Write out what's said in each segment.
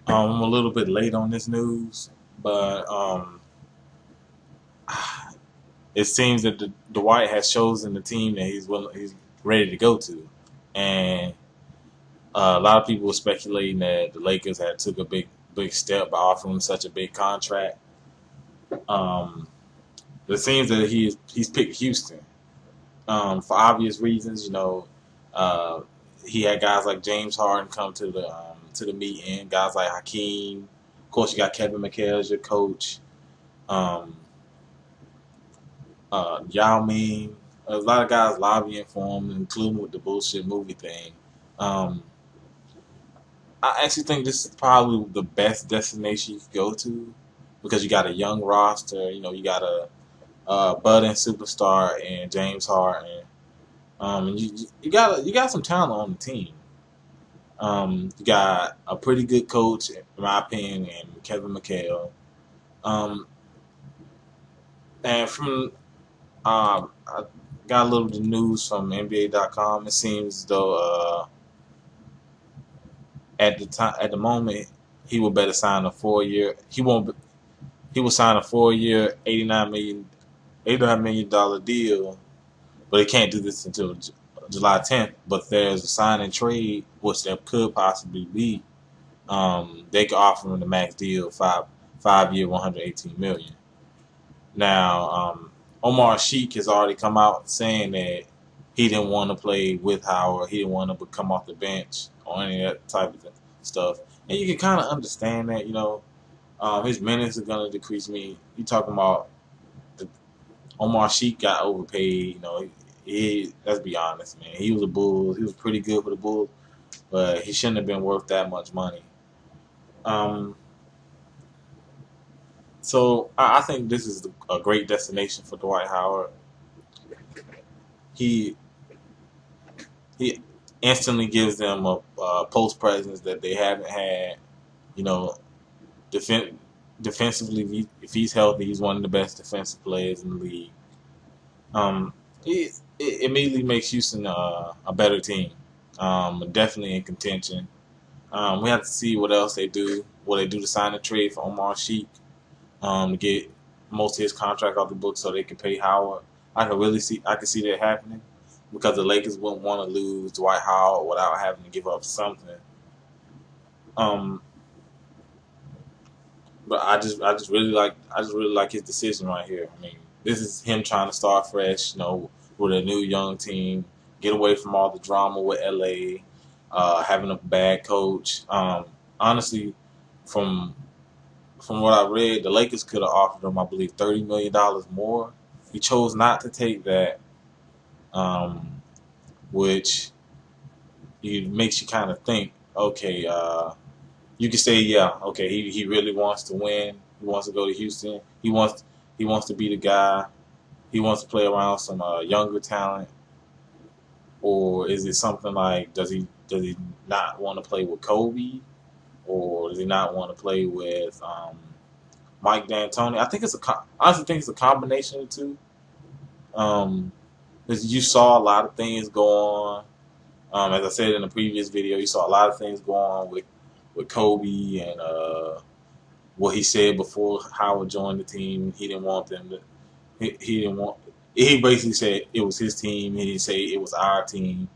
I'm a little bit late on this news, but it seems that Dwight has chosen the team that he's ready to go to, and a lot of people were speculating that the Lakers had took a big step by offering him such a big contract. Um, it seems that he's picked Houston for obvious reasons. Uh, he had guys like James Harden come to the meeting, guys like Hakeem. Of course, you got Kevin McHale as your coach. Um, Yao Ming. A lot of guys lobbying for him, including with the bullshit movie thing. Um, I actually think this is probably the best destination you could go to because you got a young roster. You got a budding superstar in James Harden. And you got some talent on the team. You got a pretty good coach, in my opinion, and Kevin McHale. Um, and from I got a little bit of news from NBA.com. It seems as though at the moment he will better sign a 4 year. He won't. He will sign a 4 year, $89 million deal, but he can't do this until July 10th. But there's a sign and trade, which there could possibly be. They could offer him the max deal, 5 year, 118 million. Now, Omar Sheik has already come out saying that he didn't want to play with Howard. He didn't want to come off the bench or any of that type of stuff. And you can kind of understand that, his minutes are going to decrease. You talking about the, Omar Sheik got overpaid. Let's be honest, man. He was a Bull. He was pretty good for the Bulls, but he shouldn't have been worth that much money. Um, so I think this is a great destination for Dwight Howard. He he instantly gives them a post presence that they haven't had. You know, defensively, if he's healthy, he's one of the best defensive players in the league. Um, it immediately makes Houston a better team. Definitely in contention. We have to see what else they do. What they do to sign a trade for Omar Sheik to get most of his contract off the books so they can pay Howard. I can see that happening because the Lakers wouldn't want to lose Dwight Howard without having to give up something. Um, but I just really like his decision right here. I mean, this is him trying to start fresh, with a new young team, get away from all the drama with LA, having a bad coach. Honestly, from from what I read, the Lakers could have offered him, I believe, $30 million more. He chose not to take that, um, which makes you kind of think, okay, you can say, yeah, okay, he really wants to win. He wants to go to Houston. He wants to be the guy. He wants to play around some younger talent, or is it something like does he not want to play with Kobe, or does he not want to play with Mike D'Antoni? I honestly think it's a combination of the two. Um, 'Cause you saw a lot of things go on. As I said in the previous video, you saw a lot of things go on with Kobe and what he said before Howard joined the team. He didn't want them to. He didn't want. He basically said it was his team. He didn't say it was our team.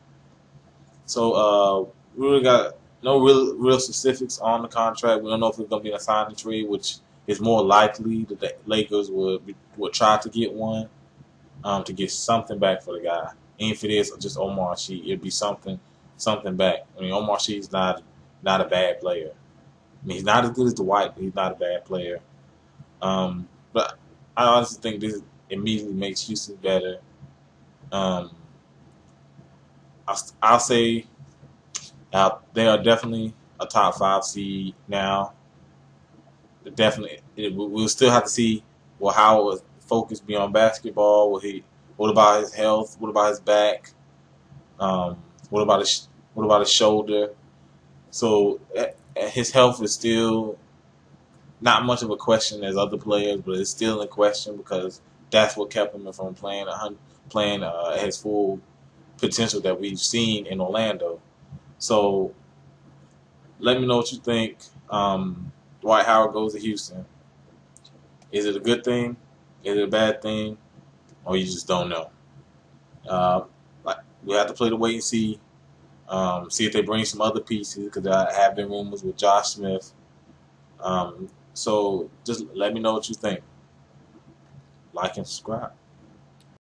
So we really got no real specifics on the contract. We don't know if it's going to be a signing trade, which is more likely that the Lakers would try to get one to get something back for the guy. And if it is just Omar Sheik, it'd be something back. I mean, Omar Sheik's not a bad player. I mean, he's not as good as Dwight, but he's not a bad player. But I honestly think this immediately makes Houston better. Um, I'll say they are definitely a top five seed now. Definitely, we'll still have to see how will focus be on basketball. What about his health? What about his back? Um, what about his shoulder? So his health is still not much of a question as other players, but it's still in question because that's what kept him from playing at his full potential that we've seen in Orlando. So let me know what you think. Dwight Howard goes to Houston. Is it a good thing? Is it a bad thing? Or you just don't know? Uh, like we have to play the wait and see. See if they bring some other pieces because there have been rumors with Josh Smith. So just let me know what you think. Like and subscribe.